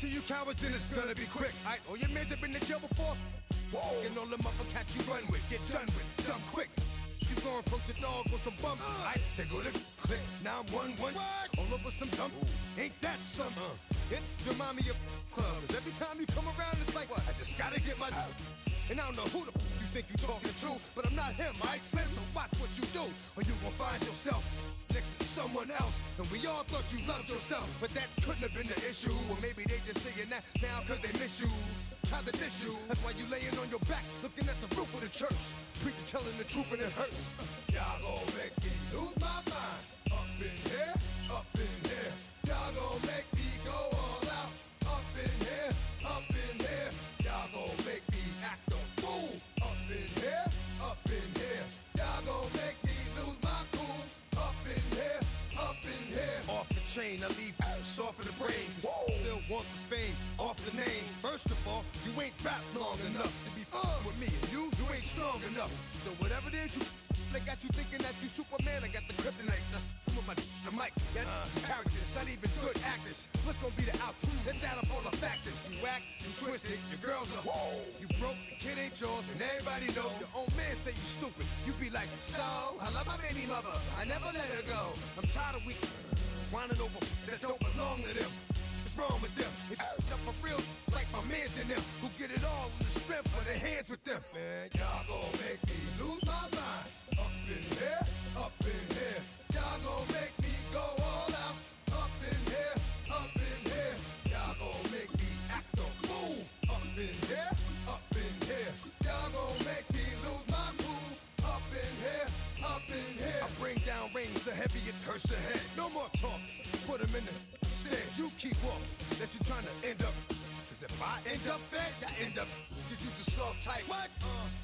to you cowards, then it's gonna be quick. Alright, all your men have been to jail before? Whoa. And all them uppercats you run with, get done with, dumb quick. You gon' approach the dog with some bumps. Alright, they go to click, 911. All over some dump. Ain't that something? It's remind me of clubs. Every time you come around, it's like, what? I just gotta get my. And I don't know who the you think you talking to, but I'm not him, alright, Slim? So watch what you do, or you gon' find yourself next to someone else. And we all thought you loved yourself, but that couldn't have been the issue. Or maybe they just saying that now cause they miss you. Try to diss you, that's why you laying on your back, looking at the roof of the church. Preacher telling the truth and it hurts. Y'all gon' make me lose my mind. Up in here, up in here. Y'all gon' make me go all out. Up in here, up in here. Y'all gon' make me act a fool. Up in here, up in here. Y'all gon' make me lose my cool. Up in here, up in here. Off the chain, I leave soft in the brain. Still want the fame, off the name. First of all, you ain't rap long enough to be with me. And you ain't strong enough. So whatever it is you they got you thinking that you Superman, I got the kryptonite. Come on, the mic, that's characters, not even good actors. What's gonna be the outcome? Let's add up all the factors. You whack, you twisted, your girls are you broke, the kid ain't yours, and everybody know. Your own man say you stupid. You be like, so, I love my baby mother, I never let her go. I'm tired of weak whining over that don't belong to them. What's wrong with them? It's up for real, like my mans in them, who get it all in the strength of their hands with them. Man, y'all gon' make me lose my mind. Up in here, up in here. Y'all gon' make me go all out. Up in here, up in here. Y'all gon' make me act a fool. Up in here, up in here. Y'all gon' make me lose my cool. Up in here, up in here. I bring down rain so heavy it hurts the head. No more talk, put them in the stand. You keep walking, that you trying to end up. Cause if I end up fed, I end up. Cause you just soft type. What?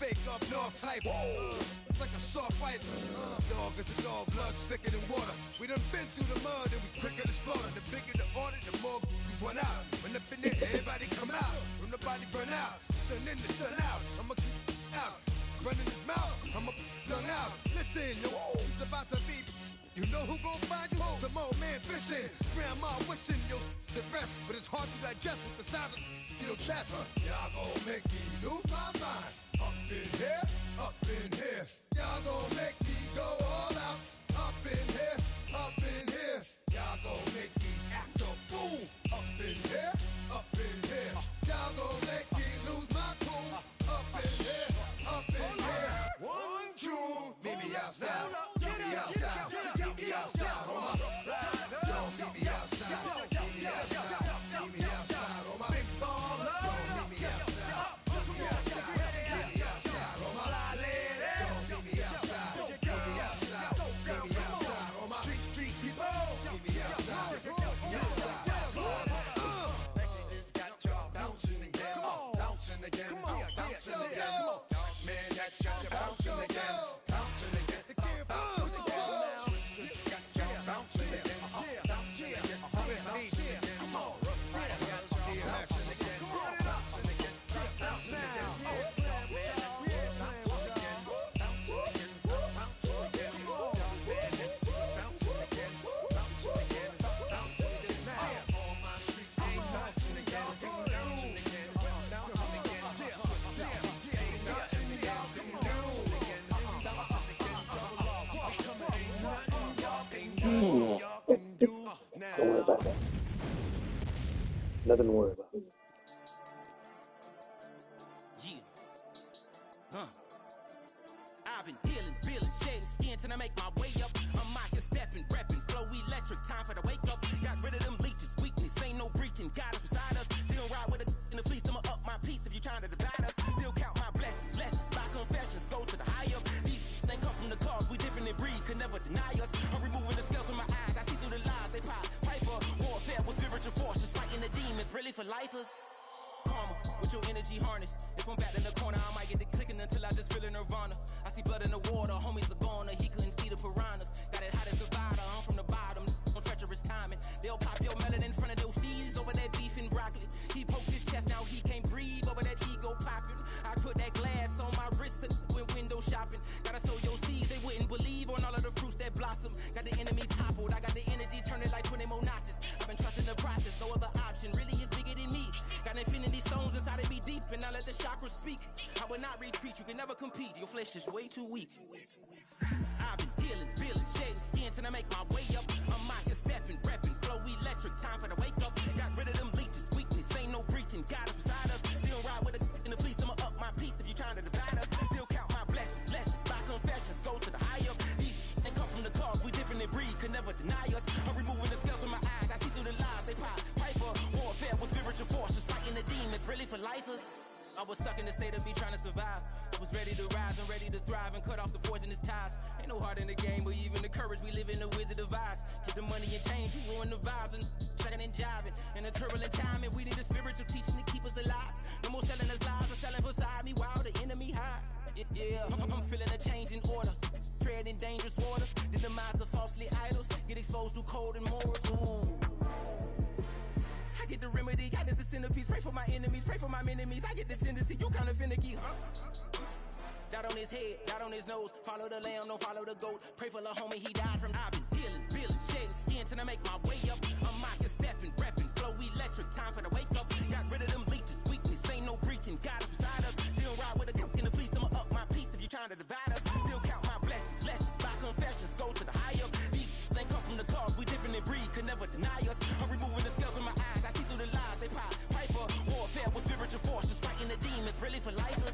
Fake up north type. It's like a soft fight. Dog is a dog, blood thicker than water. We done been through the mud and we quicker to slaughter. The bigger the order, the more we run out. When up in there, everybody come out. When the body burn out, sun in the sun out. I'ma keep out. Running his mouth, I'ma flung out. Listen, yo, it's about to be. You know who gon' find you? Some old man fishing. Grandma wishing you the best, but it's hard to digest with the sound of your chest. Y'all gon' make me lose my mind. Up in here, up in here. Y'all gon' make me go all out. Up in here, up in here. Y'all gon' make me act a fool. Up in here, up in here. Y'all gon' make me lose my cool. Up in here, up in here. 1, 2, meet me outside. Meet me outside. Meet me outside, on my. Yo, meet me outside. Meet me outside. Meet me outside, on my. Big baller. Yo, meet me outside. Meet me outside. Meet me outside, on my. Yo, meet me outside. Meet me outside. Meet me outside, on my. Street people. Meet me outside. Meet me outside. It's got y'all bouncing again. Bouncing again. Bouncing again. Man, that's got you bouncing again. Bouncing again. Bouncing again. Don't worry about that. Nothing to worry about. I've been dealing, shedding skin till I make my way up. I'm out here stepping, repping, flow electric, time for the wake up. Got rid of them leeches, weakness, ain't no breaching. God is beside us, still ride with a in the fleece. I'ma up my piece if you trying to divide us. Still count my blessings, lessons, my confessions, go to the high up. These they come from the cause, we different in breed, could never deny us. I'm removing the scales from my eyes, I see through the lies they pop. Piper, warfare with spiritual force, just fighting the demons, really for lifers. Karma, with your energy harness. If I'm back in the corner, I might get it clicking until I just feel a nirvana. I see blood in the water, homies are gone, he couldn't see the piranhas. Got it hot as divider, I'm from the bottom, on treacherous timing. They'll pop your melon in front of those seeds over that beef and broccoli. He poked his chest, now he can't breathe over that ego popping. I put that glass on my wrist when window shopping. Gotta sow your seeds, they wouldn't believe on all of the fruits that blossom. Got the enemy toppled, I got the energy turning like 20 more notches. I've been trusting the process, no other option. Really is bigger than me. deep and I let the chakras speak. I will not retreat, you can never compete. Your flesh is way too weak. I've been healing, feeling, shedding skin till I make my way up. I'm out here stepping, repping, flow electric, time for the wake up. Got rid of them leeches, weakness, ain't no breaching. God is beside us, still ride with a in the fleece. I'ma up my piece if you're trying to divide us. Still count my blessings, lessons, by confessions, go to the higher. These they come from the cause, we different in breed, could never deny us. I'm removing the scales from my eyes, I see through the lies, they pop. Piper, warfare with spiritual force, just fighting the demons, really for lifers. I was stuck in the state of me trying to survive. Was ready to rise and ready to thrive and cut off the poisonous ties. Ain't no heart in the game, but even the courage we live in the wizard of Oz. Get the money and change, we ruin the vibes and tracking and jiving. In a turbulent time, and we need a spiritual teaching to keep us alive. No more selling us lies or selling beside me while the enemy hide. Yeah, I'm feeling a change in order. Treading dangerous waters. The demise of falsely idols. Get exposed to cold and morals. Ooh. I get the remedy, God is the centerpiece. Pray for my enemies, pray for my enemies. I get the tendency, you kinda finicky, huh? Dot on his head, dot on his nose. Follow the lamb, don't follow the goat. Pray for the homie, he died from. I've been healing, feeling, shedding skin till I make my way up. I'm out here stepping, repping, flow electric, time for the wake up. Got rid of them leeches, weakness, ain't no breaching. God is beside us, still ride with a cook in the fleece. I'ma up my piece if you're trying to divide us. Still count my blessings, lessons, by confessions, go to the higher. These ain't come from the cause, we different in breed, could never deny us. I'm removing the scales from my eyes, I see through the lies, they pop. Piper, warfare with spiritual force, just fighting the demons, really for lifers.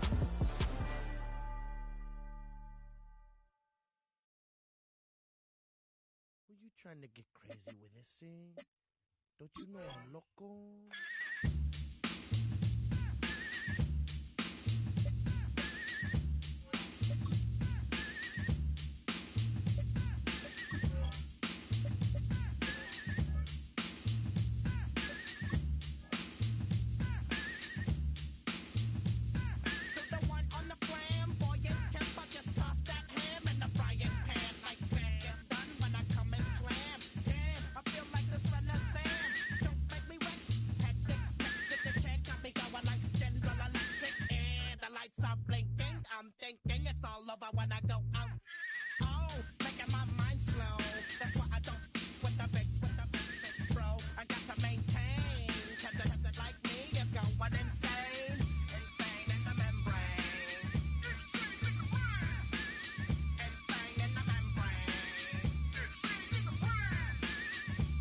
Were you trying to get crazy with this thing? Don't you know I'm loco? I'm thinking it's all over when I go out. Oh, making my mind slow. That's why I don't with the big bro. I got to maintain, cause it like me is going insane. Insane in the membrane. Insane in the membrane. Insane in the brain.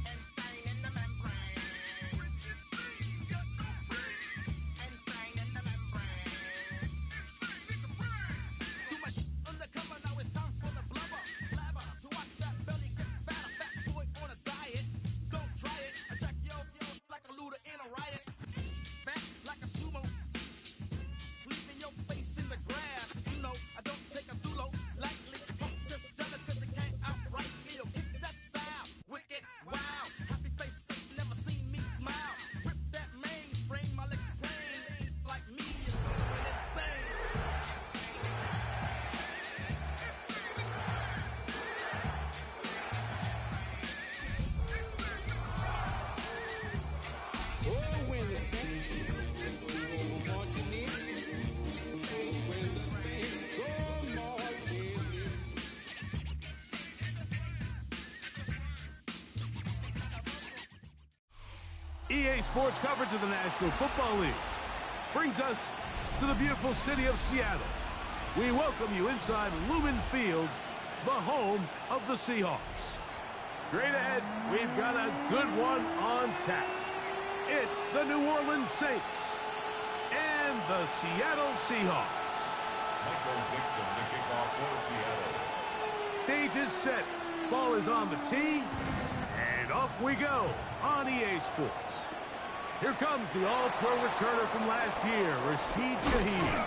Insane in the membrane. Insane in the membrane. Undercover, now it's time for the blubber. Blabber, to watch that belly get fatter. Fat boy on a diet. Don't try it. I jack yo like a looter in a riot. Fat like a sumo. Leaving your face in the grass. You know, I don't take a dulo lightly. Just jealous cause it can't outright me. Yo, kick that style. Wicked, wow. Happy face, never seen me smile. Rip that mainframe, I'll explain. Like me is going insane. EA Sports coverage of the National Football League brings us to the beautiful city of Seattle. We welcome you inside Lumen Field, the home of the Seahawks. Straight ahead, we've got a good one on tap. It's the New Orleans Saints and the Seattle Seahawks. Michael Dixon to kick off for Seattle. Stage is set, ball is on the tee, and off we go on EA Sports. Here comes the all-pro returner from last year, Rashid Shaheed.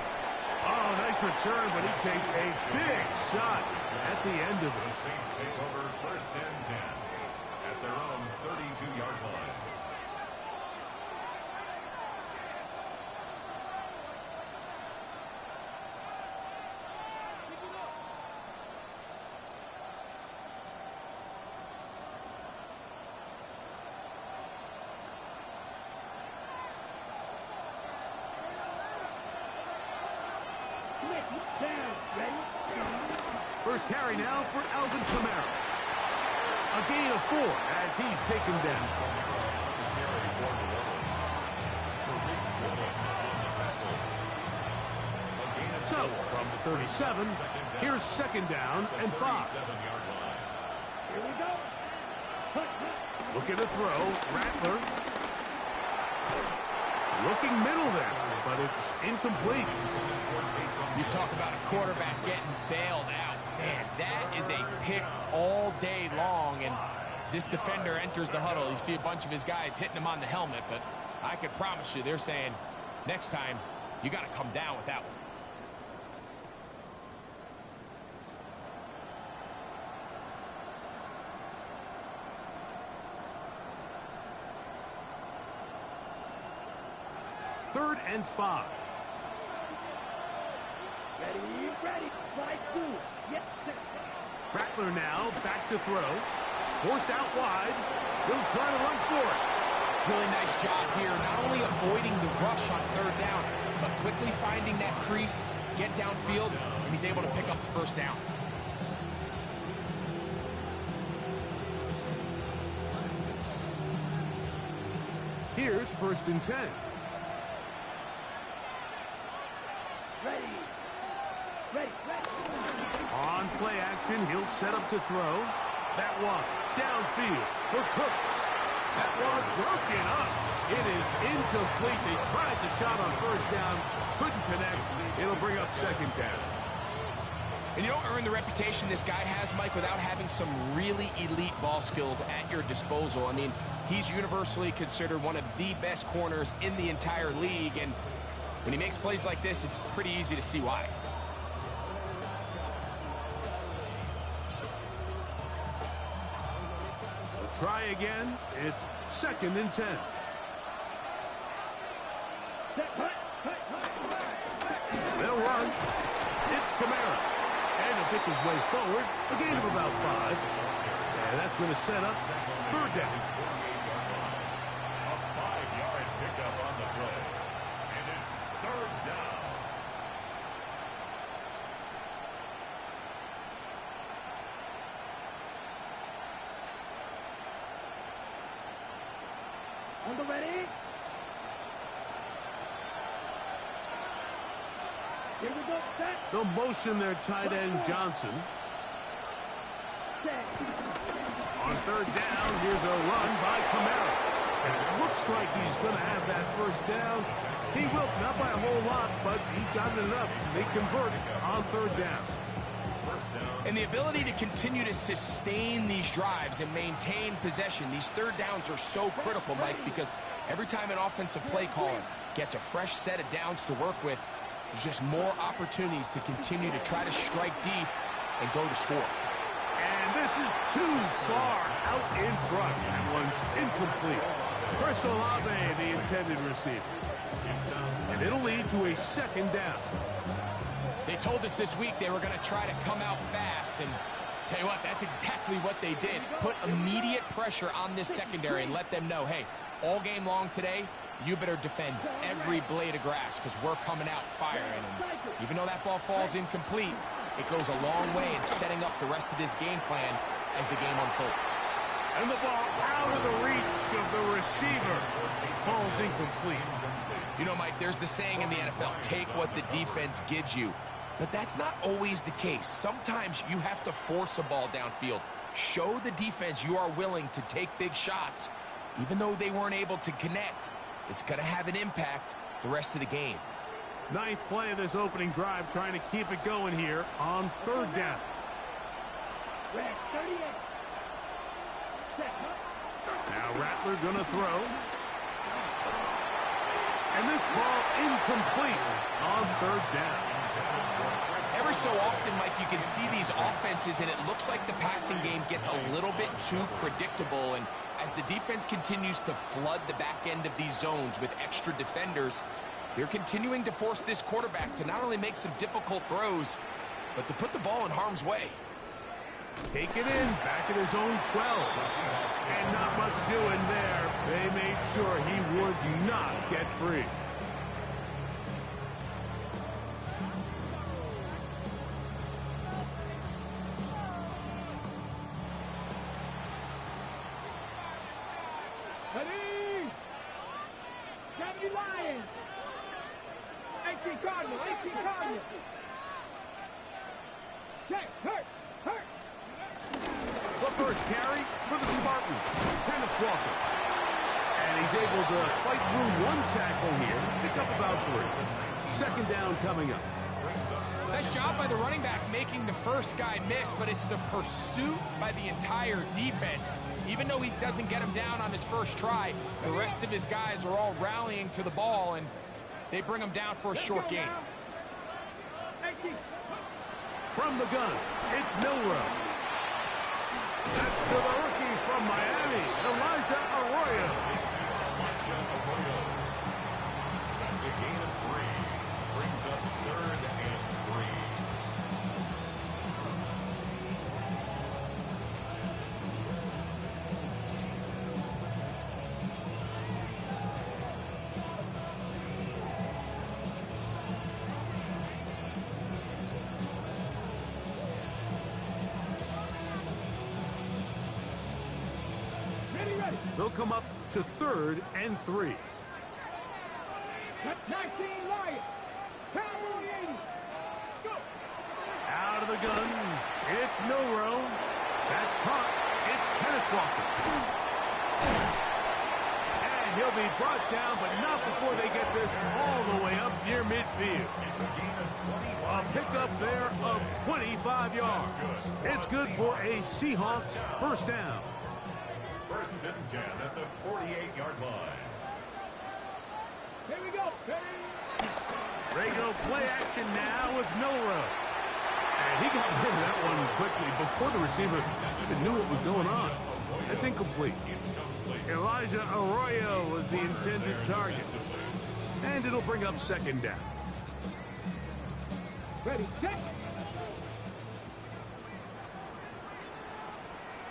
Oh, nice return, but he takes a big shot at the end of it. The Saints take over first and 10 at their own 32-yard line. First carry now for Alvin Kamara. A gain of 4 as he's taken down. Carry for the Tariq Woolen on the tackle. So, from the 37, here's second down and 5. Here we go. Looking to throw, Rattler. Looking middle there, but it's incomplete. You talk about a quarterback getting bailed out. Man, that is a pick all day long, and as this defender enters the huddle, you see a bunch of his guys hitting him on the helmet, but I could promise you they're saying, next time, you got to come down with that one. Third and 5. Ready. Slide through. Yes, sir. Rattler now back to throw. Forced out wide. He'll try to run for it. Really nice job here, not only avoiding the rush on third down, but quickly finding that crease, get downfield, and he's able to pick up the first down. Here's first and 10. Ready. On play action, he'll set up to throw. That one downfield for Cooks. That one broken up. It is incomplete. They tried the shot on first down, couldn't connect. It'll bring up second down. And you don't earn the reputation this guy has, Mike, without having some really elite ball skills at your disposal. I mean, he's universally considered one of the best corners in the entire league, and when he makes plays like this, it's pretty easy to see why. Try again. It's second and 10. They'll run. It's Kamara. And he'll pick his way forward. A gain of about 5. And that's going to set up third down. A 5-yard pickup on the play. And it's third down. On the ready. Here we go. Set. They'll motion their tight end Johnson. Set. On third down, here's a run by Kamara. And it looks like he's going to have that first down. He will, not by a whole lot, but he's got enough. They convert on third down. And the ability to continue to sustain these drives and maintain possession, these third downs are so critical, Mike, because every time an offensive play caller gets a fresh set of downs to work with, there's just more opportunities to continue to try to strike deep and go to score. And this is too far out in front. That one's incomplete. Chris Olave, the intended receiver. And it'll lead to a second down. They told us this week they were going to try to come out fast, and tell you what, that's exactly what they did. Put immediate pressure on this secondary and let them know, hey, all game long today, you better defend every blade of grass because we're coming out firing. And even though that ball falls incomplete, it goes a long way in setting up the rest of this game plan as the game unfolds. And the ball out of the reach of the receiver falls incomplete. You know, Mike, there's the saying in the NFL, take what the defense gives you. But that's not always the case. Sometimes you have to force a ball downfield. Show the defense you are willing to take big shots. Even though they weren't able to connect, it's going to have an impact the rest of the game. Ninth play of this opening drive, trying to keep it going here on third down. Red 38. Now Rattler going to throw. And this ball incomplete on third down. Every so often, Mike, you can see these offenses, and it looks like the passing game gets a little bit too predictable. And as the defense continues to flood the back end of these zones with extra defenders, they're continuing to force this quarterback to not only make some difficult throws, but to put the ball in harm's way. Take it in, back at his own 12. And not much doing there. They made sure he would not get free. Ready. Gravity Lions. The first carry for the Spartans, Kenneth Walker. And he's able to fight through one tackle here, pick up about 3. Second down coming up. Nice job by the running back making the first guy miss, but it's the pursuit by the entire defense. Even though he doesn't get him down on his first try, the rest of his guys are all rallying to the ball, and they bring him down for a short gain. From the gun, it's Milrow. That's to the rookie from Miami, Elijah Arroyo. That's a gain of 3. Brings up 3rd and 3. They'll come up to 3rd and 3. 19 Lions. Cowboy 80. Go. Out of the gun, it's Milrow. That's caught. It's Kenneth Walker. And he'll be brought down, but not before they get this all the way up near midfield. It's a gain of 21. A pickup there of 25 yards. It's good for a Seahawks first down. 1st and 10 at the 48-yard line. Here we go. Regular play action now with Milrow. And he got rid of that one quickly before the receiver even knew what was going on. That's incomplete. Elijah Arroyo was the intended target. And it'll bring up 2nd down. Ready, set.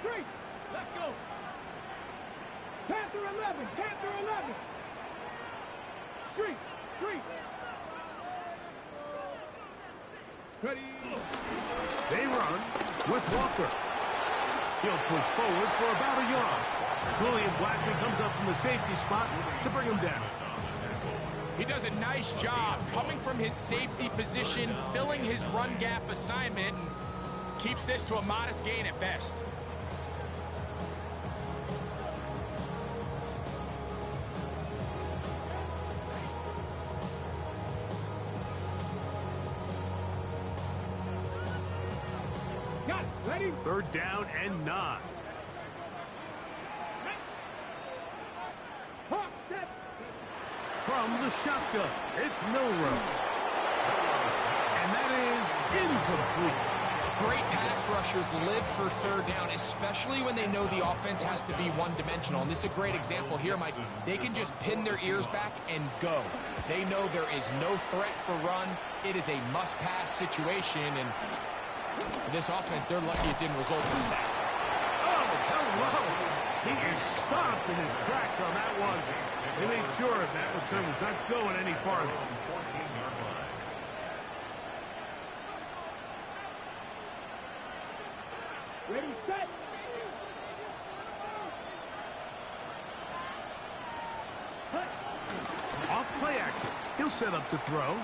3. Let's go. Panther 11. Panther 11. 3. Ready. They run with Walker. He'll push forward for about a yard. Julian Blackman comes up from the safety spot to bring him down. He does a nice job coming from his safety position, filling his run gap assignment, and keeps this to a modest gain at best. Got it. Ready. 3rd down and 9. Hawk, set. From the shotgun, it's Milrow. And that is incomplete. Great pass rushers live for 3rd down, especially when they know the offense has to be one-dimensional. And this is a great example here, Mike. They can just pin their ears back and go. They know there is no threat for run. It is a must-pass situation, and for this offense, they're lucky it didn't result in a sack. Oh, hello. He is stopped in his tracks on that one. They made sure that return was not going any farther. 14-yard line. Ready, set. Off play action. He'll set up to throw.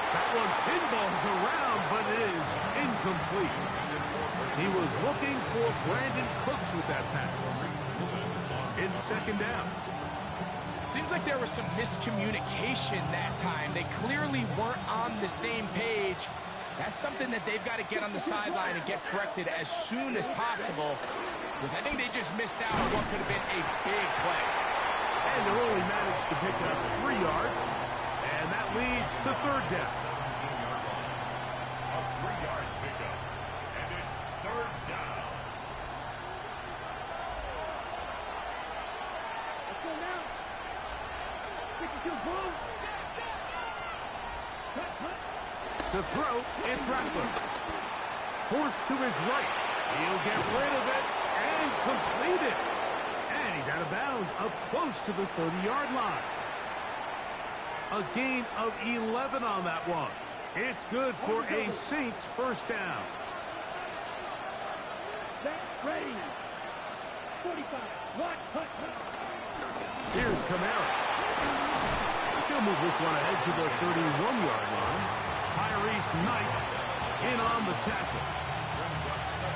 That one pinballs around, but it is incomplete. He was looking for Brandon Cooks with that pass. It's 2nd down. Seems like there was some miscommunication that time. They clearly weren't on the same page. That's something that they've got to get on the sideline and get corrected as soon as possible, because I think they just missed out on what could have been a big play. And they'll only manage to pick up 3 yards, and that leads to 3rd down. 17-yard line. A 3-yard pickup. And it's 3rd down. Let's go now. 62 ball. To throw, it's Rattler. Forced to his right. He'll get rid of it and complete it. And he's out of bounds up close to the 30-yard line. A gain of 11 on that one. It's good for a Saints first down. Ready. 45. What? Here's Kamara. He'll move this one ahead to the 31-yard line. Tyrese Knight in on the tackle.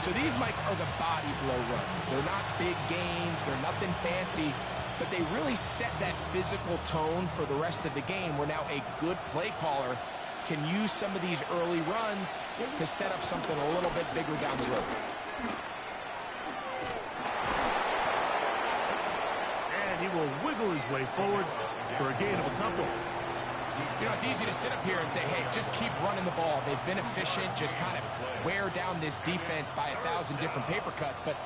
So these, Mike, are the body blow runs. They're not big gains. They're nothing fancy. But they really set that physical tone for the rest of the game, where now a good play caller can use some of these early runs to set up something a little bit bigger down the road. And he will wiggle his way forward for a gain of a couple. You know, it's easy to sit up here and say, hey, just keep running the ball. They've been efficient, just kind of wear down this defense by 1,000 different paper cuts. But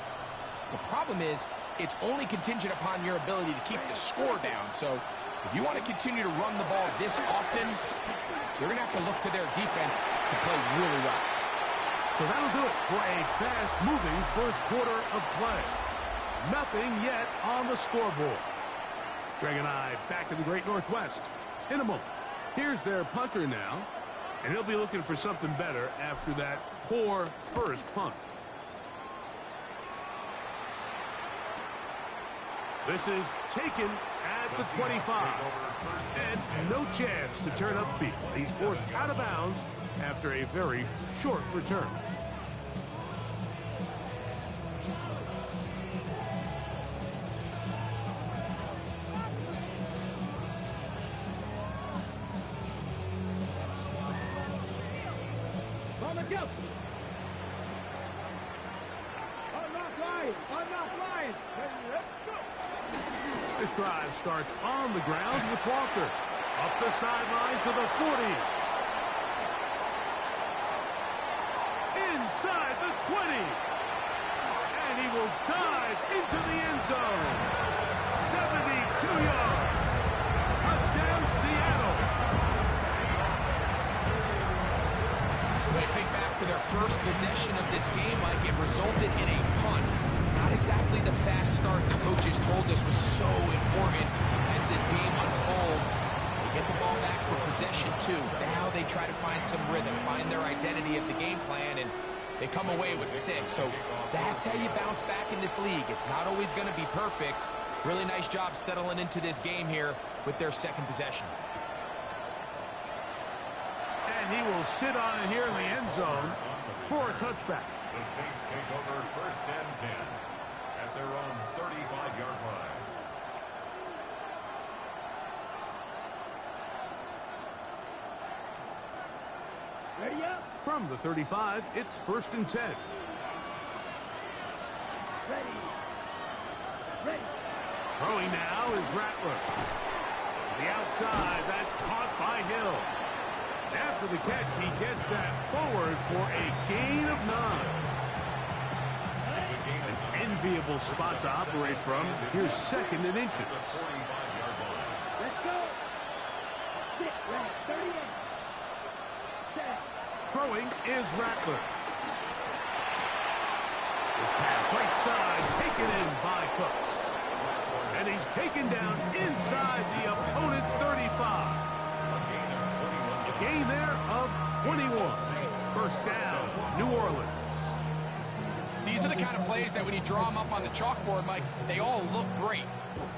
the problem is, it's only contingent upon your ability to keep the score down. So if you want to continue to run the ball this often, you're going to have to look to their defense to play really well. So that'll do it for a fast-moving first quarter of play. Nothing yet on the scoreboard. Greg and I back in the Great Northwest in a moment. Here's their punter now, and he'll be looking for something better after that poor first punt. This is taken at the 25. And no chance to turn upfield. He's forced out of bounds after a very short return. This drive starts on the ground with Walker. Up the sideline to the 40. Inside the 20. And he will dive into the end zone. 72 yards. Touchdown, Seattle. They think back to their first possession of this game, like it resulted in a punt. Not exactly the fast start the coaches told us was so important as this game unfolds. They get the ball back for possession two. Now they try to find some rhythm, find their identity of the game plan, and they come away with 6. So that's how you bounce back in this league. It's not always going to be perfect. Really nice job settling into this game here with their second possession. And he will sit on it here in the end zone for a touchback. The Saints take over first and 10 at their own 35-yard line. Ready up. From the 35, it's first and 10. Ready. Throwing now is Rattler. To the outside, that's caught by Hill. After the catch, he gets that forward for a gain of 9. An enviable spot to operate from. Here's second and inches. Let's go. Throwing is Rattler. This pass right side taken in by Cooks. And he's taken down inside the opponent's 35. A gain there of 21. First down, New Orleans. These are the kind of plays that when you draw them up on the chalkboard, Mike, they all look great.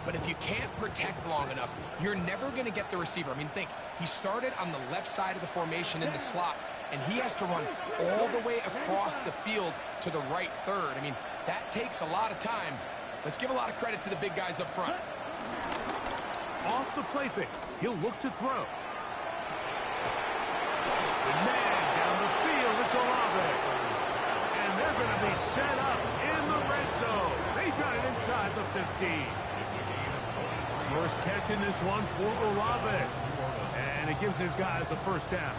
But if you can't protect long enough, you're never going to get the receiver. I mean, think, he started on the left side of the formation in the slot, and he has to run all the way across the field to the right third. I mean, that takes a lot of time. Let's give a lot of credit to the big guys up front. Off the play fake, he'll look to throw. The man down the field, it's Olave. And they're going to be set up in the red zone. They got it inside the 15. First catch in this one for Olave. And it gives his guys a first down.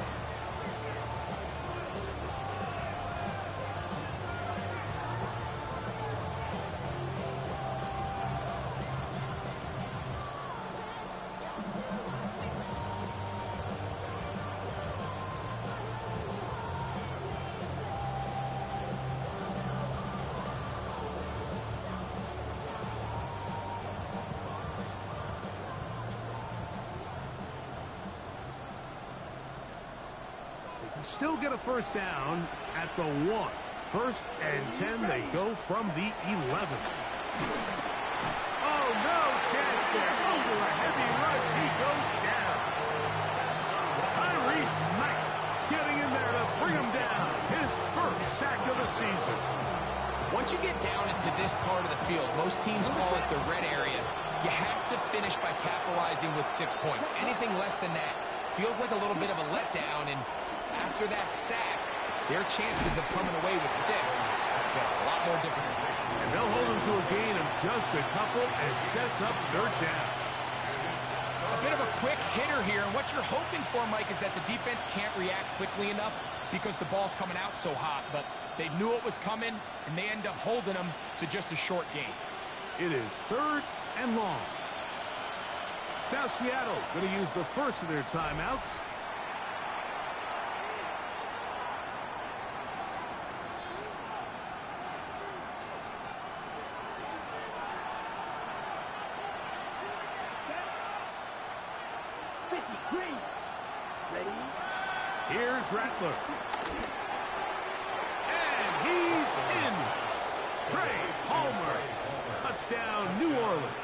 Still get a first down at the 1. First and 10, they go from the 11. Oh, no chance there. Over a heavy rush, he goes down. He's sacked. Getting in there to bring him down. His first sack of the season. Once you get down into this part of the field, most teams call it the red area. You have to finish by capitalizing with 6 points. Anything less than that feels like a little bit of a letdown, and after that sack, their chances of coming away with 6 get a lot more difficult. And they'll hold him to a gain of just a couple and sets up third down. A bit of a quick hitter here, and what you're hoping for, Mike, is that the defense can't react quickly enough because the ball's coming out so hot, but they knew it was coming, and they end up holding them to just a short gain. It is third and long. Now Seattle going to use the first of their timeouts. Here's Rattler. And he's in. Trey Palmer. Touchdown, New Orleans.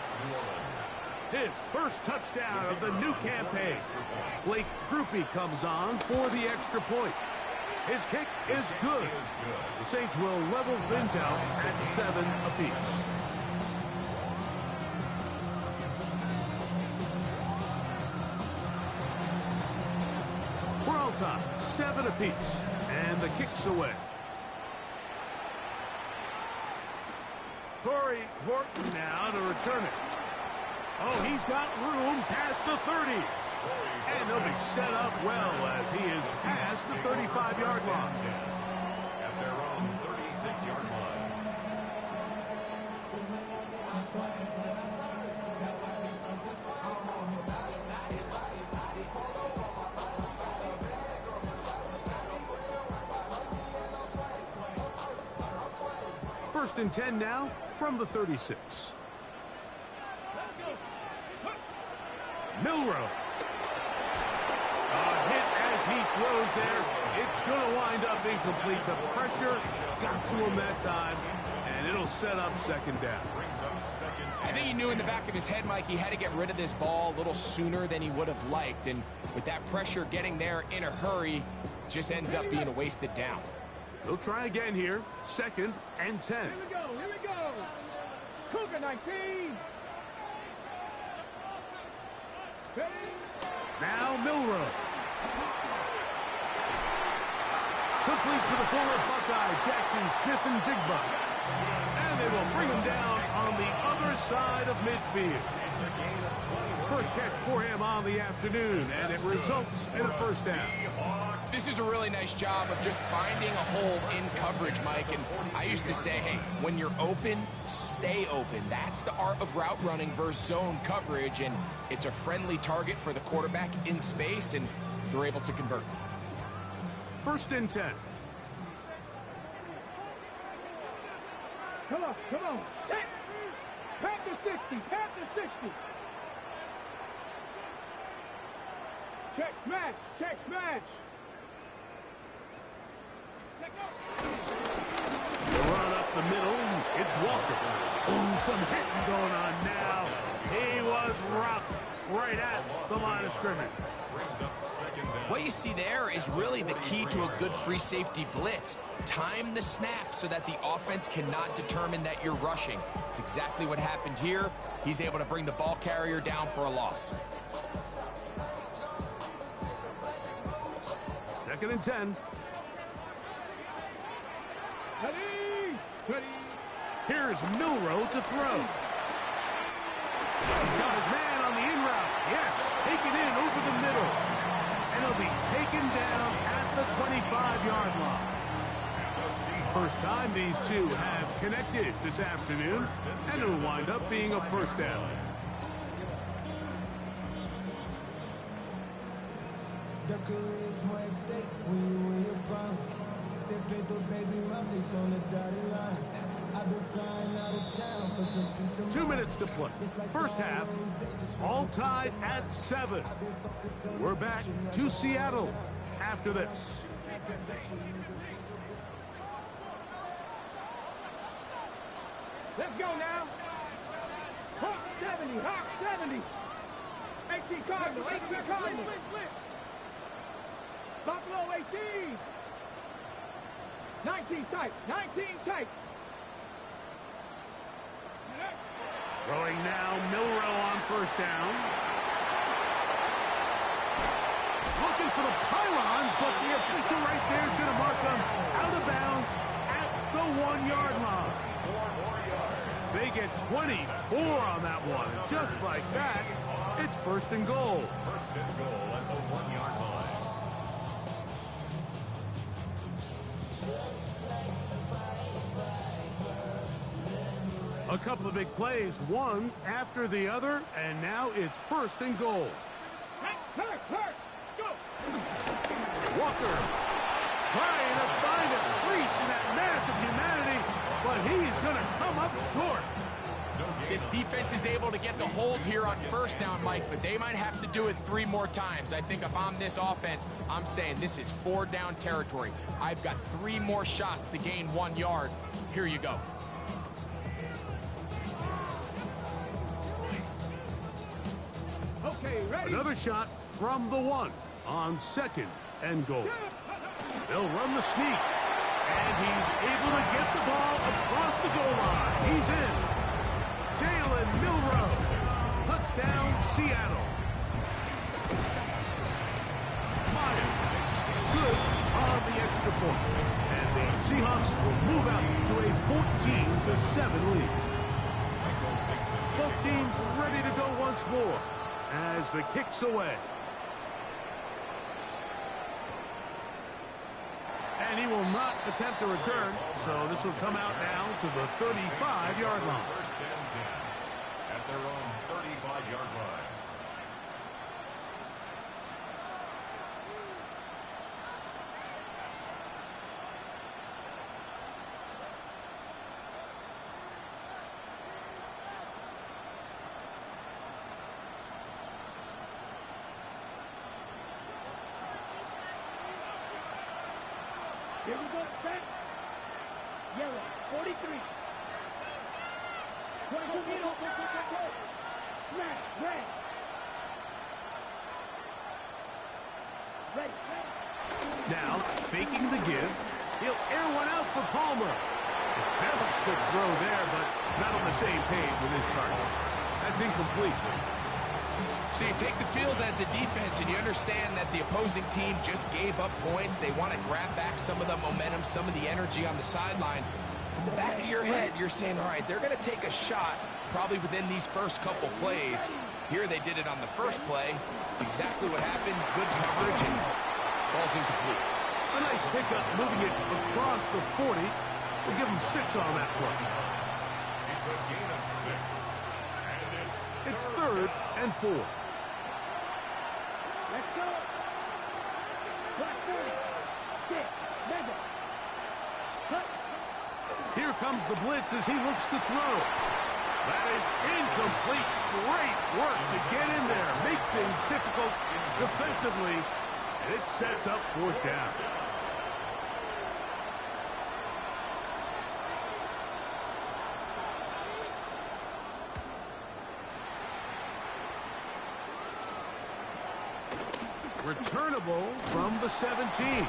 His first touchdown of the new campaign. Blake Grupe comes on for the extra point. His kick is good. The Saints will level things out at 7 apiece. We're all time, 7 apiece, and the kick's away. Corey Horton now to return it. Oh, he's got room past the 30. And he'll be set up well as he is past the 35-yard line. At their own 36-yard line. First and 10 now from the 36. Milrow. A hit as he throws there. It's going to wind up incomplete. The pressure got to him that time, and it'll set up second down. I think he knew in the back of his head, Mike, he had to get rid of this ball a little sooner than he would have liked, and with that pressure getting there in a hurry, just ends up being a wasted down. They'll try again here. Second and 10. Here we go. Cougar 19. Now Milrow. Complete to the former Buckeye, Jackson Smith-Njigba. And they will bring him down on the other side of midfield. First catch for him on the afternoon, and it results in a first down. This is a really nice job of just finding a hole in coverage, Mike. And I used to say, hey, when you're open, stay open. That's the art of route running versus zone coverage, and it's a friendly target for the quarterback in space, and they're able to convert. First and 10. Come on. Set. Panther 60. Check smash. The run up the middle, it's Walker. Oh, some hitting going on now. He was rocked right at the line of scrimmage. What you see there is really the key to a good free safety blitz. Time the snap so that the offense cannot determine that you're rushing. It's exactly what happened here. He's able to bring the ball carrier down for a loss. Second and 10. Ready. Here's Milrow to throw. He's got his man on the in route. Yes, taken in over the middle. And he'll be taken down at the 25-yard line. First time these two have connected this afternoon, and it'll wind up being a first down. The career is more at stake when you win your prime. That paper, baby, my face on the dotted line. I've been flying out of town for some peace of mind. 2 minutes to play. First half, all tied at 7. We're back to Seattle after this. Let's go now. Hawk 70. 18 Cardinal. Buffalo 18. 19 tight. 19 tight. Throwing now, Milrow on first down. Looking for the pylon, but the official right there is going to mark them out of bounds at the 1-yard line. They get 24 on that one. Just like that, it's first and goal. First and goal at the 1-yard line. A couple of big plays, one after the other, and now it's first and goal. Hurt. Let's go. Walker trying to find a crease in that mass of humanity, but he's going to come up short. This defense is able to get the hold here on first down, Mike, but they might have to do it 3 more times. I think if I'm this offense, I'm saying this is 4-down territory. I've got 3 more shots to gain 1 yard. Here you go. Okay, ready. Another shot from the 1 on second and goal. They'll run the sneak, and he's able to get the ball across the goal line. He's in. Jalen Milrow. Touchdown, Seattle. Myers, good on the extra point. And the Seahawks will move out to a 14-7 lead. Both teams ready to go once more as the kick's away. And he will not attempt a return, so this will come out now to the 35-yard line. First and 10 at their own 35-yard line. Here we go, set. Yellow, 43. 22 meters. Smash, red. Ready. Now, faking the give, he'll air one out for Palmer. Very good throw there, but not on the same page with his target. That's incomplete. So you take the field as a defense, and you understand that the opposing team just gave up points. They want to grab back some of the momentum, some of the energy on the sideline. In the back of your head, you're saying, all right, they're going to take a shot probably within these first couple plays. Here they did it on the first play. It's exactly what happened. Good coverage, and ball's incomplete. A nice pickup, moving it across the 40. We'll give him 6 on that play. It's a gain of 6. And It's third and 4. Let's go. Black 30. Stick. Mega. Cut. Here comes the blitz as he looks to throw. That is incomplete. Great work to get in there, make things difficult defensively, and it sets up 4th down. Returnable from the 17. And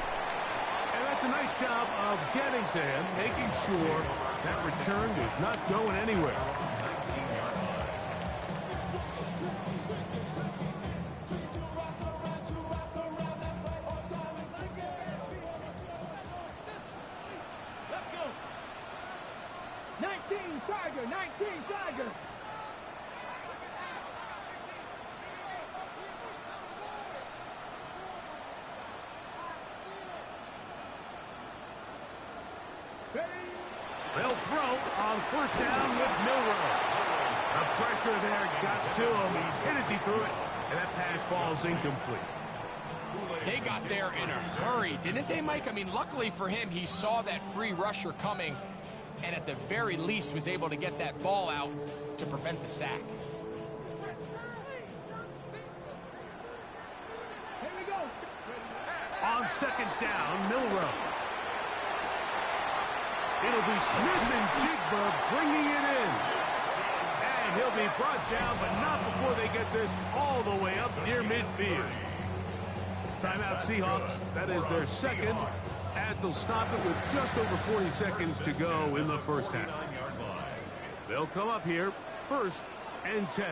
that's a nice job of getting to him, making sure that return was not going anywhere. Let's go. 19 Tiger. 19 Tiger. They'll throw on first down with Milrow. The pressure there got to him. He's hit as he threw it, and that pass falls incomplete. They got there in a hurry, didn't they, Mike? I mean, luckily for him, he saw that free rusher coming, and at the very least was able to get that ball out to prevent the sack. Here we go. On second down, Milrow. It'll be Smith and Jigba bringing it in. And he'll be brought down, but not before they get this all the way up near midfield. Timeout, Seahawks. That is their second, as they'll stop it with just over 40 seconds to go in the first half. They'll come up here, 1st and 10.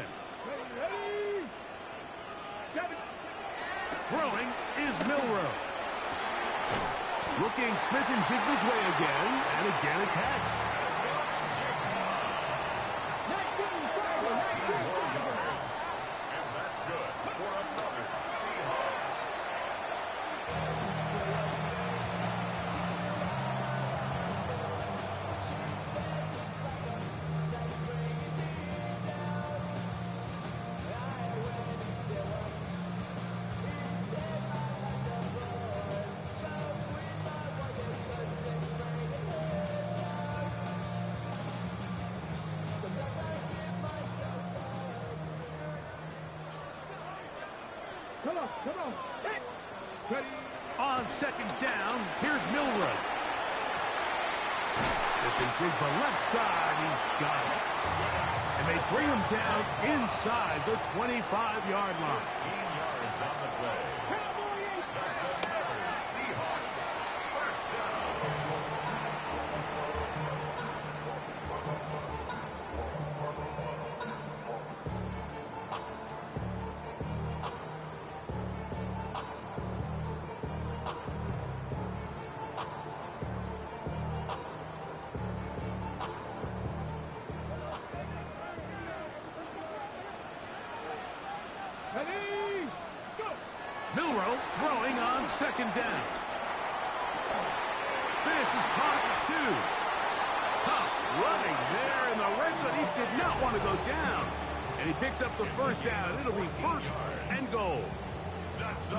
Throwing is Milroe. Looking Smith and Jigba's way again, and again a catch. Come on. Ready. On 2nd down, here's Milroe. Smith and Jigba left side, he's got it. And they bring him down inside the 25-yard line. 15 yards on the play. That's another Seahawks first down. Milroe throwing on 2nd down. This is caught at 2. Tough running there in the red zone. He did not want to go down. And he picks up the first down. It'll be 1st and goal.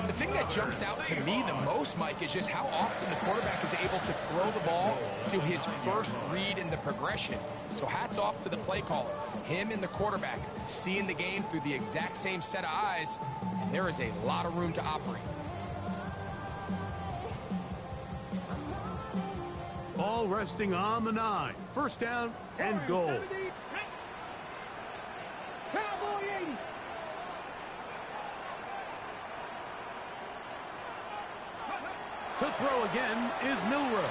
The thing that jumps out to me the most, Mike, is just how often the quarterback is able to throw the ball to his first read in the progression. So hats off to the play caller. Him and the quarterback seeing the game through the exact same set of eyes, and there is a lot of room to operate. Ball resting on the 9. 1st down and goal. To throw again is Milroe.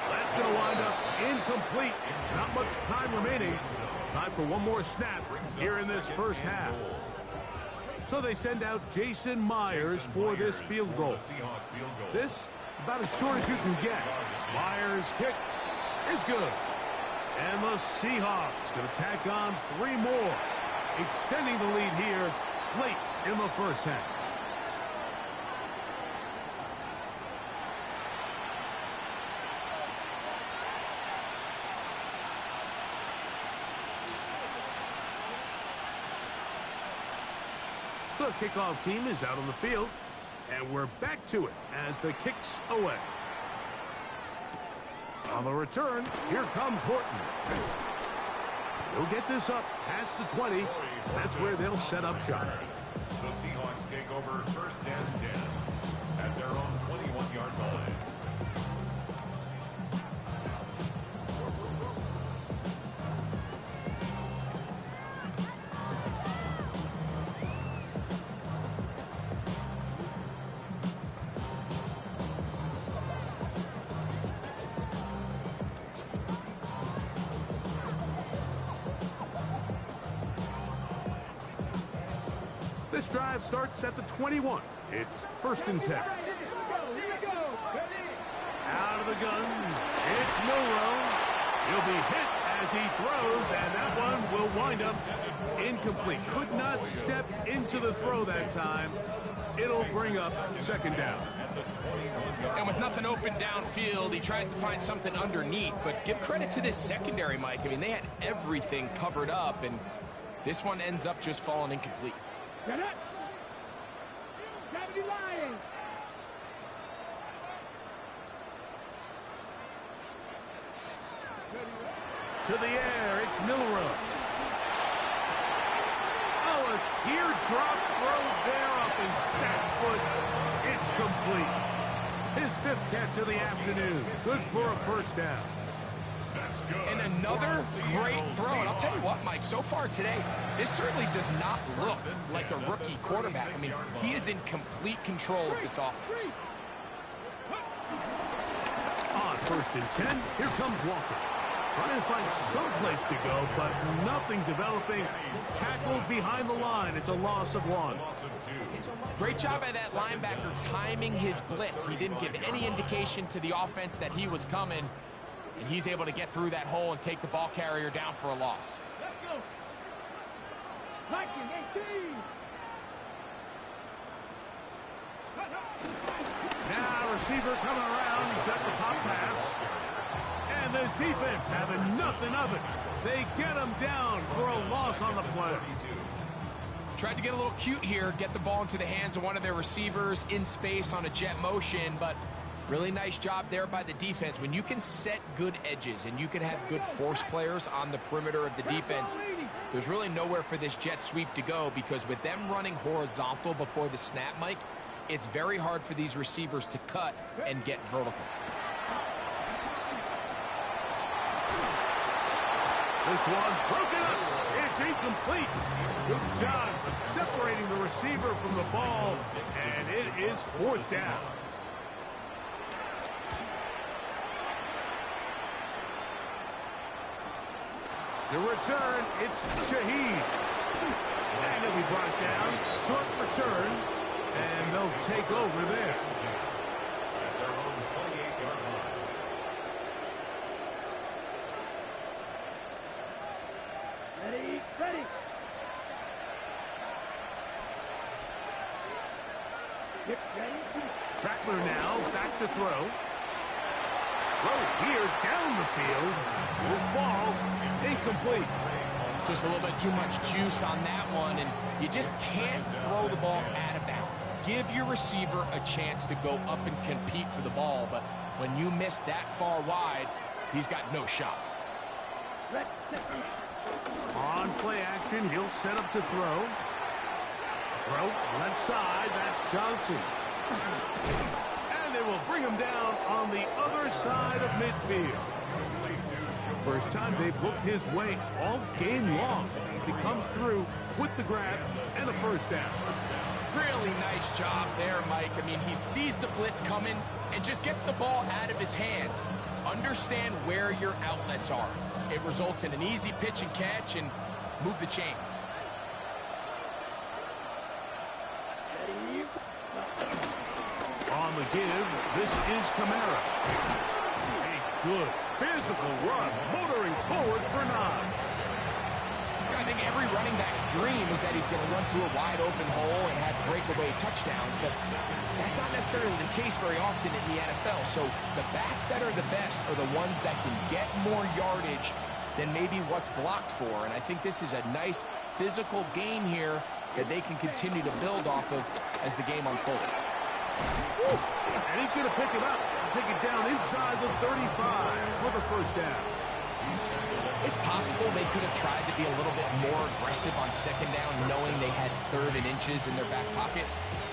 That's going to wind up incomplete. Not much time remaining. Time for one more snap here in this first half. So they send out Jason Myers for this field goal. This, about as short as you can get. Myers' kick is good. And the Seahawks going to tack on 3 more, extending the lead here late in the first half. The kickoff team is out on the field, and we're back to it as the kick's away. On the return, here comes Horton. He'll get this up past the 20. That's where they'll set up shop. The Seahawks take over 1st and 10 at their own 21-yard line. This drive starts at the 21. It's 1st and 10. Out of the gun, it's Milroe. He'll be hit as he throws, and that one will wind up incomplete. Could not step into the throw that time. It'll bring up 2nd down. And with nothing open downfield, he tries to find something underneath. But give credit to this secondary, Mike. I mean, they had everything covered up, and this one ends up just falling incomplete. Get it! Gravity Lions! To the air, it's Milroe. Oh, a teardrop throw there off his back foot. It's complete. His 5th catch of the afternoon. Good for a 1st down. That's good. And Another great throw. And I'll tell you what, Mike, so far today, this certainly does not look like a rookie quarterback. I mean, he is in complete control of this offense. On 1st and 10, here comes Walker. Trying to find some place to go, but nothing developing. Tackled behind the line. It's a loss of 1. Great job by that linebacker timing his blitz. He didn't give any indication to the offense that he was coming, and he's able to get through that hole and take the ball carrier down for a loss. Let's go. Viking 18. Now receiver coming around. He's got the pop pass. And this defense having nothing of it. They get him down for a loss on the play. Tried to get a little cute here, get the ball into the hands of one of their receivers in space on a jet motion, but really nice job there by the defense. When you can set good edges and you can have good force players on the perimeter of the defense, there's really nowhere for this jet sweep to go, because with them running horizontal before the snap, Mike, it's very hard for these receivers to cut and get vertical. This one broken up. It's incomplete. Good job separating the receiver from the ball, and it is 4th down. To return, it's Shaheed. And he'll be brought down. Short return, and they'll take over there. At their own 28-yard line. Ready, ready. Get ready. Rattler now back to throw. Throw here down the field. Will fall. Incomplete. Just a little bit too much juice on that one, and you just can't throw the ball out of bounds. Give your receiver a chance to go up and compete for the ball, but when you miss that far wide, he's got no shot. On play action, he'll set up to throw. Throw left side, that's Johnson. And they will bring him down on the other side of midfield. First time they've looked his way all game long. He comes through with the grab and a 1st down. Really nice job there, Mike. I mean, he sees the blitz coming and just gets the ball out of his hands. Understand where your outlets are. It results in an easy pitch and catch and move the chains. On the give, this is Kamara. A good physical run, motoring forward for 9. I think every running back's dream is that he's going to run through a wide open hole and have breakaway touchdowns, but that's not necessarily the case very often in the NFL. So the backs that are the best are the ones that can get more yardage than maybe what's blocked for, and I think this is a nice physical game here that they can continue to build off of as the game unfolds. And he's going to pick it up and take it down inside the 35 for the 1st down. It's possible they could have tried to be a little bit more aggressive on 2nd down, knowing they had 3rd and inches in their back pocket.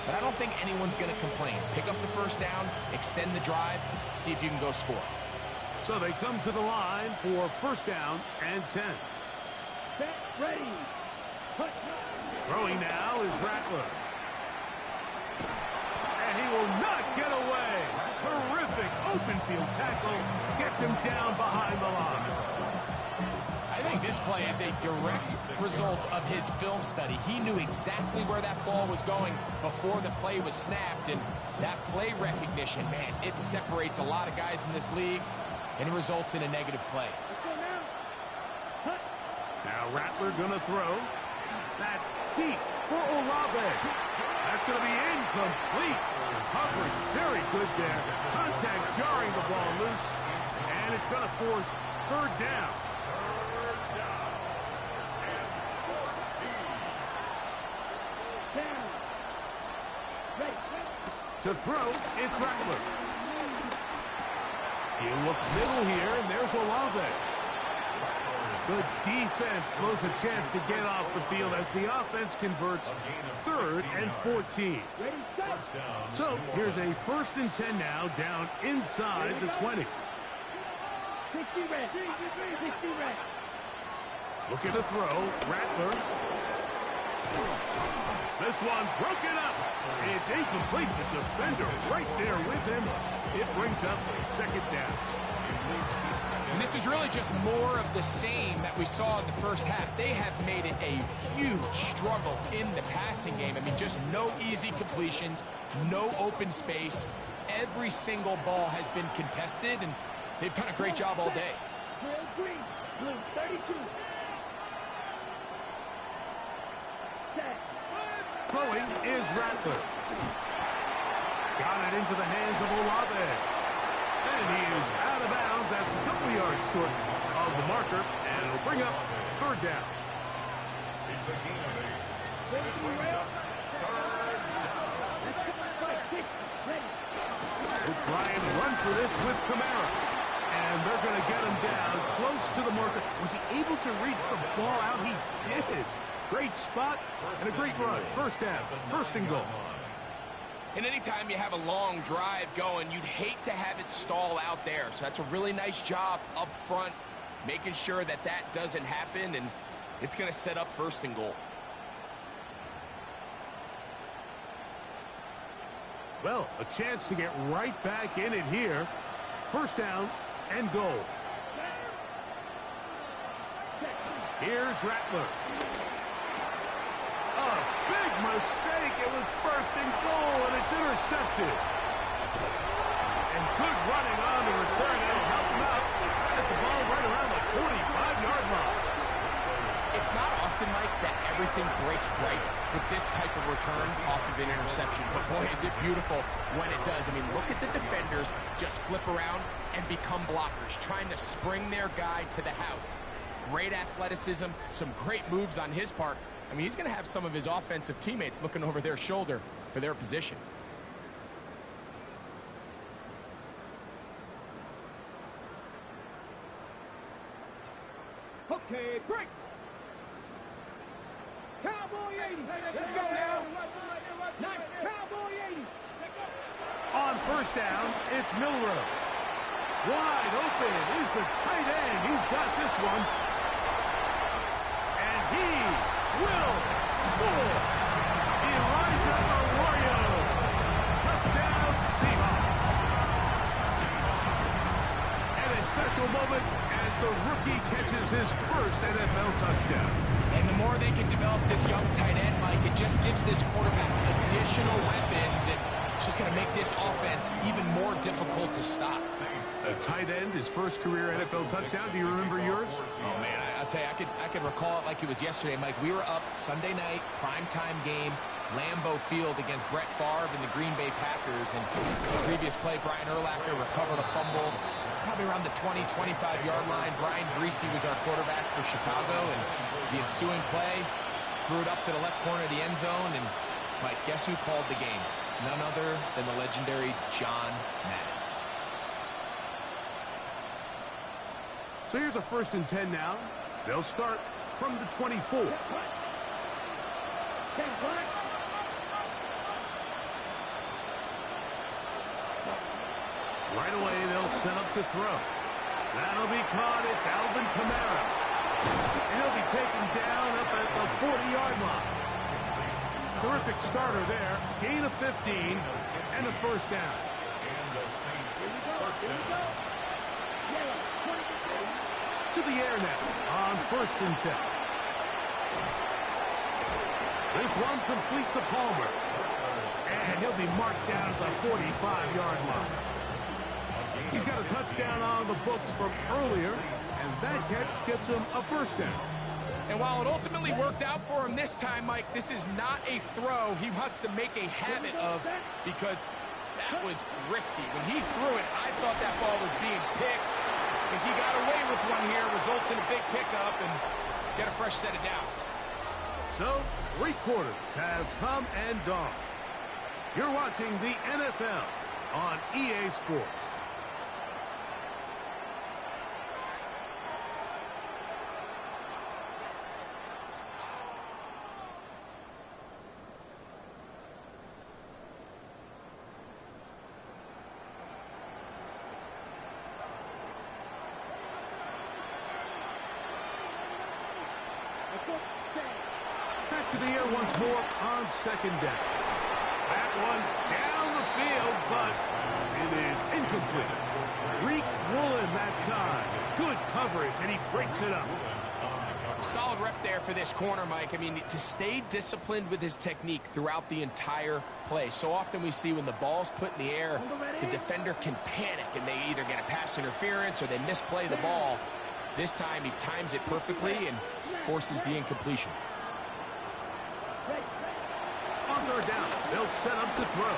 But I don't think anyone's going to complain. Pick up the 1st down, extend the drive, see if you can go score. So they come to the line for 1st down and 10. Set, ready. Put. Throwing now is Rattler. And he will not get away. Terrific open field tackle. Gets him down behind the line. I think this play is a direct result of his film study. He knew exactly where that ball was going before the play was snapped, and that play recognition, man, it separates a lot of guys in this league, and it results in a negative play. Now Rattler gonna throw. That's deep for Olave. That's gonna be incomplete. Coverage very good there. Contact jarring the ball loose, and it's gonna force 3rd down. To throw, it's Rattler. He'll look middle here, and there's Olave. The defense blows a chance to get off the field as the offense converts 3rd and 14. So here's a 1st and 10 now, down inside the 20. 60 red. 60 red. Looking to throw. Rattler. This one broken up. It's incomplete. The defender right there with him. It brings up second down. And this is really just more of the same that we saw in the first half. They have made it a huge struggle in the passing game. I mean, just no easy completions, no open space. Every single ball has been contested, and they've done a great job all day. Green, blue, 32. Set. Throwing is Rattler. Got it into the hands of Olave. And he is out of bounds. That's a couple yards short of the marker, and it'll bring up third down. It's a gain of 8. It brings up third down. We'll try and run for this with Kamara. And they're going to get him down close to the marker. Was he able to reach the ball out? He did. Great spot and a great run. First down, first and goal. And anytime you have a long drive going, you'd hate to have it stall out there. So that's a really nice job up front, making sure that that doesn't happen, and it's going to set up first and goal. Well, a chance to get right back in it here. First down and goal. Here's Rattler. A big mistake. It was first and goal, and it's intercepted. And good running on the return. That'll help him out. Get the ball right around the 45-yard line. It's not often, Mike, that everything breaks right for this type of return off of an interception. But, boy, is it beautiful when it does. I mean, look at the defenders just flip around and become blockers, trying to spring their guy to the house. Great athleticism, some great moves on his part. I mean, he's going to have some of his offensive teammates looking over their shoulder for their position. Okay, break. Cowboy 80. Let's go now. Nice Cowboy 80. On first down, it's Milrow. Wide open is the tight end. He's got this one. And he will score. Elijah Arroyo. Touchdown Seahawks. And a special moment as the rookie catches his first NFL touchdown. And the more they can develop this young tight end, Mike, it just gives this quarterback additional weapons, and it's just going to make this offense even more difficult to stop. A tight end, his first career NFL touchdown. Do you remember yours? Oh, man, I'll tell you, I could recall it like it was yesterday, Mike. We were up Sunday night, primetime game, Lambeau Field against Brett Favre and the Green Bay Packers. And the previous play, Brian Urlacher recovered a fumble probably around the 20, 25-yard line. Brian Greasy was our quarterback for Chicago, and the ensuing play threw it up to the left corner of the end zone. And, Mike, guess who called the game? None other than the legendary John Madden. So here's a 1st and 10 now. They'll start from the 24. Right away, they'll set up to throw. That'll be caught. It's Alvin Kamara. And he'll be taken down up at the 40-yard line. Terrific starter there. Gain of 15 and a first down. And the Saints first down. To the air now on 1st and 10. This one complete to Palmer. And he'll be marked down at the 45-yard line. He's got a touchdown on the books from earlier, and that catch gets him a first down. And while it ultimately worked out for him this time, Mike, this is not a throw he wants to make a habit of, because that was risky. When he threw it, I thought that ball was being picked. If he got away with one here, results in a big pickup and get a fresh set of downs. So, 3 quarters have come and gone. You're watching the NFL on EA Sports. Back to the air once more on second down. That one down the field, but it is incomplete. Reek Woolen that time. Good coverage, and he breaks it up. Solid rep there for this corner, Mike. I mean, to stay disciplined with his technique throughout the entire play. So often we see when the ball's put in the air, the defender can panic, and they either get a pass interference or they misplay the ball. This time he times it perfectly and forces the incompletion. On third down, they'll set up to throw.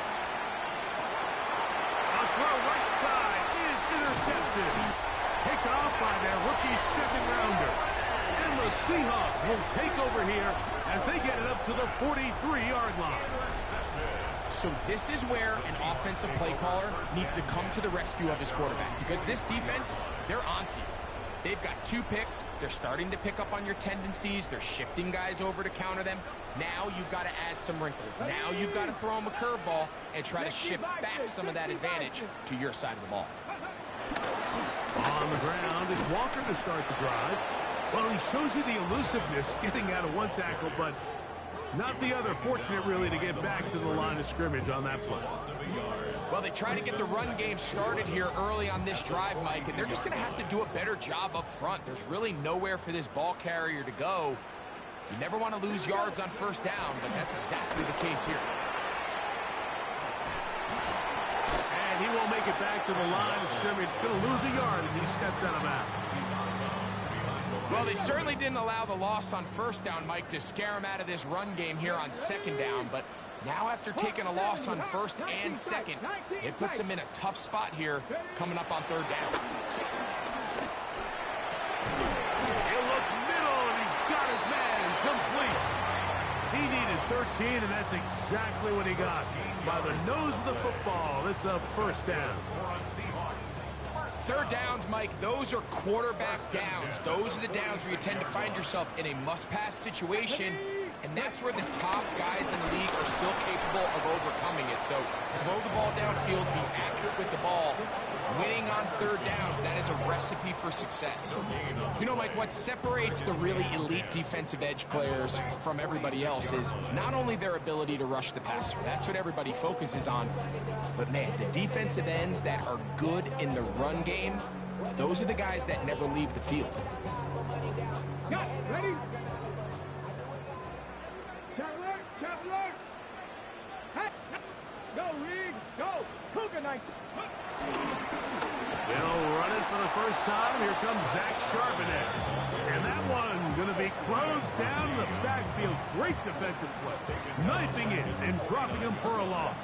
A throw right side is intercepted. Picked off by their rookie second-rounder. And the Seahawks will take over here as they get it up to the 43-yard line. So this is where an offensive play caller needs to come to the rescue of his quarterback, because this defense, they're onto you. They've got 2 picks. They're starting to pick up on your tendencies. They're shifting guys over to counter them. Now you've got to add some wrinkles. Now you've got to throw them a curveball and try to shift back some of that advantage to your side of the ball. On the ground, it's Walker to start the drive. Well, he shows you the elusiveness getting out of one tackle, but not the other. Fortunate, really, to get back to the line of scrimmage on that play. Well, they try to get the run game started here early on this drive, Mike, and they're just going to have to do a better job up front. There's really nowhere for this ball carrier to go. You never want to lose yards on first down, but that's exactly the case here. And he won't make it back to the line of scrimmage. Going to lose a yard as he steps out of bounds. Well, they certainly didn't allow the loss on first down, Mike, to scare him out of this run game here on second down. But now after taking a loss on first and second, it puts him in a tough spot here coming up on third down. He'll look middle, and he's got his man complete. He needed 13, and that's exactly what he got. By the nose of the football, it's a first down. Third downs, Mike, those are quarterback downs. Those are the downs where you tend to find yourself in a must-pass situation, and that's where the top guys in the league are still capable of overcoming it. So throw the ball downfield, be accurate with the ball. Winning on third downs, that is a recipe for success. You know, Mike, what separates the really elite defensive edge players from everybody else is not only their ability to rush the passer. That's what everybody focuses on. But, man, the defensive ends that are good in the run game, those are the guys that never leave the field. Ready? Chatler! Go, Reed! Go! Cougar Knight! They'll run it for the first time. Here comes Zach Charbonnet. And that one going to be closed down in the backfield. Great defensive play. Knifing it and dropping him for a loss.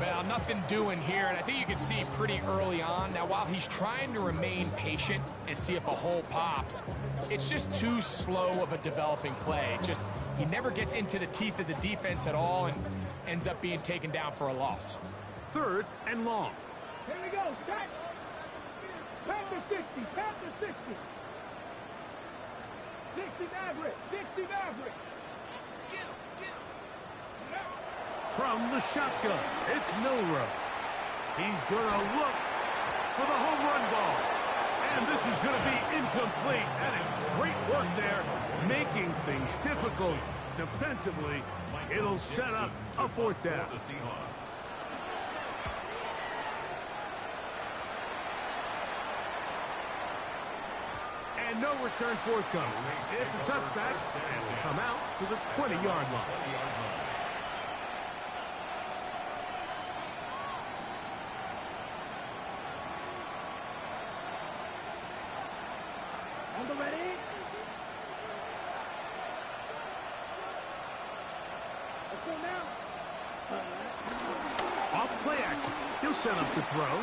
Well, nothing doing here, and I think you can see pretty early on. Now, while he's trying to remain patient and see if a hole pops, it's just too slow of a developing play. He never gets into the teeth of the defense at all and ends up being taken down for a loss. Third and long. Here we go, set! Panther 60, Panther 60! 60 Maverick, 60 Maverick! From the shotgun, it's Milrow. He's going to look for the home run ball. And this is going to be incomplete. That is great work there, making things difficult defensively. It'll set up a fourth down. And no return forthcoming. It's a touchback, and will come out to the 20-yard line. On the ready? Let's go now. Off play action. He'll set up to throw.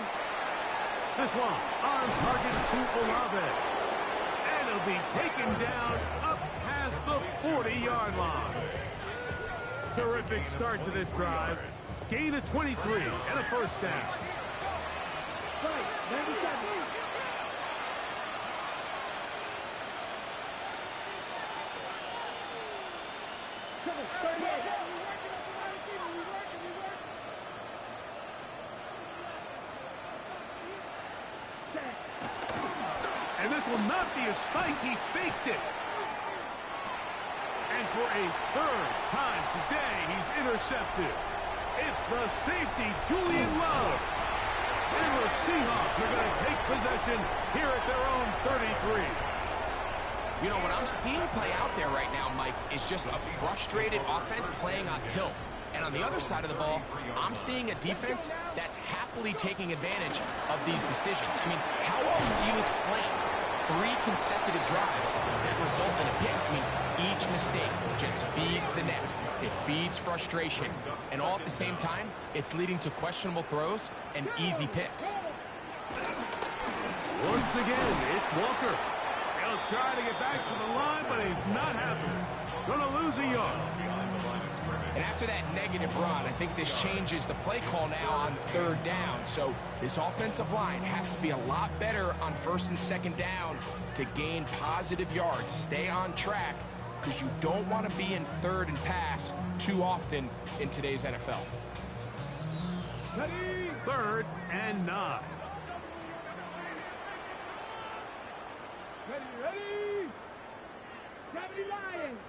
This one on target to Olave. And he'll be taken down up past the 40-yard line. Terrific start to this drive. Gain of 23 and a first down. Right, 97. Come on, 38. And this will not be a spike. He faked it. And for a third time today, he's intercepted. It's the safety, Julian Love. And the Seahawks are going to take possession here at their own 33. You know, what I'm seeing play out there right now, Mike, is just a frustrated offense playing on tilt. And on the other side of the ball, I'm seeing a defense that's happily taking advantage of these decisions. I mean, how else do you explain 3 consecutive drives that result in a pick? I mean, each mistake just feeds the next. It feeds frustration. And all at the same time, it's leading to questionable throws and easy picks. Once again, it's Walker. He'll try to get back to the line, but he's not happening. Gonna lose a yard. And after that negative run, I think this changes the play call now on 3rd down. So this offensive line has to be a lot better on 1st and 2nd down to gain positive yards. Stay on track, because you don't want to be in 3rd and pass too often in today's NFL. 3rd and 9. Ready! Gravity Lions!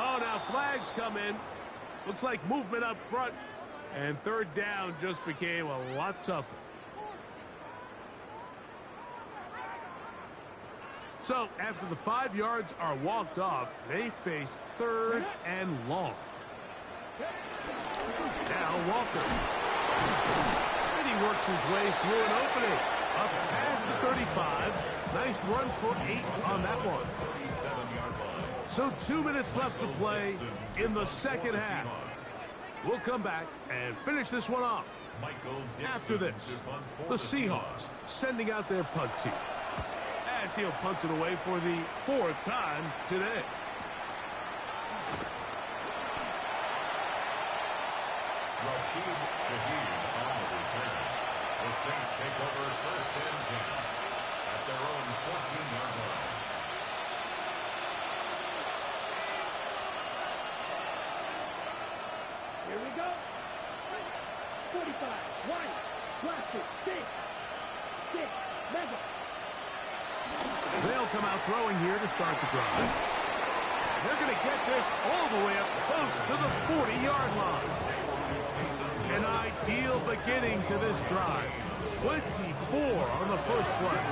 Oh, now flags come in. Looks like movement up front. And 3rd down just became a lot tougher. So, after the 5 yards are walked off, they face 3rd and long. Now Walker. And he works his way through an opening. Up past the 35. Nice run for 8 on that one. So 2 minutes left to play in the 2nd half. We'll come back and finish this one off. After this, the Seahawks sending out their punt team, as he'll punt it away for the 4th time today. Rashid Shaheed on the return. The Saints take over 1st and 10 at their own 14-yard line. Here we go. 45, 1, plastic, 6, mega. They'll come out throwing here to start the drive. They're going to get this all the way up close to the 40-yard line. An ideal beginning to this drive. 24 on the first play.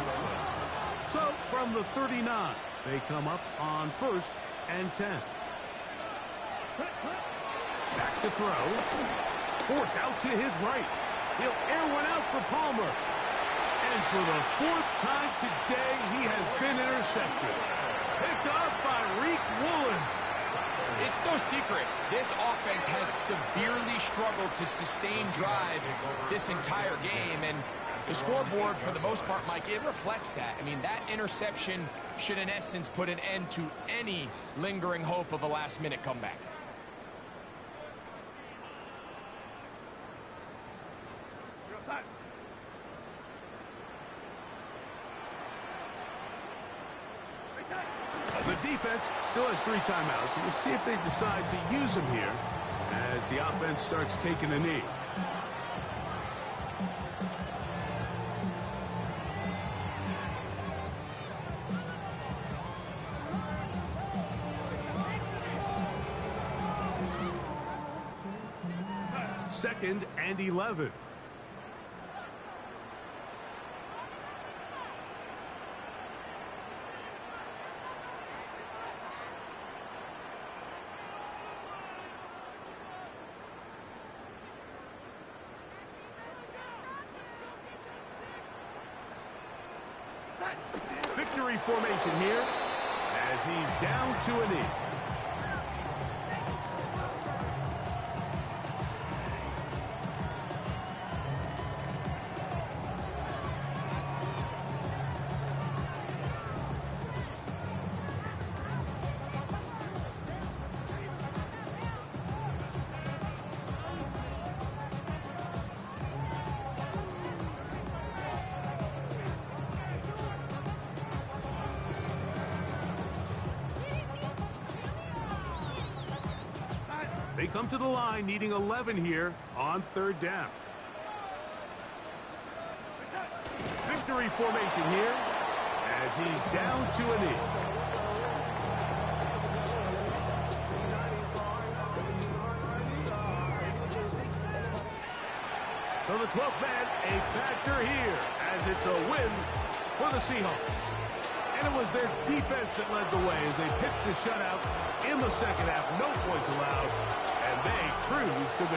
So from the 39, they come up on 1st and 10. Back to throw. Forced out to his right. He'll air one out for Palmer. And for the 4th time today, he has been intercepted. Picked off by Reek Woolen. It's no secret, this offense has severely struggled to sustain drives this entire game, and the scoreboard, for the most part, Mike, it reflects that. I mean, that interception should, in essence, put an end to any lingering hope of a last-minute comeback. The defense still has 3 timeouts. We'll see if they decide to use them here as the offense starts taking a knee. Second and 11. Victory formation here as he's down to a knee. They come to the line needing 11 here on 3rd down. Victory formation here as he's down to a knee. So the 12th man, a factor here, as it's a win for the Seahawks. And it was their defense that led the way as they picked the shutout in the second half. No points allowed, and they cruised to victory.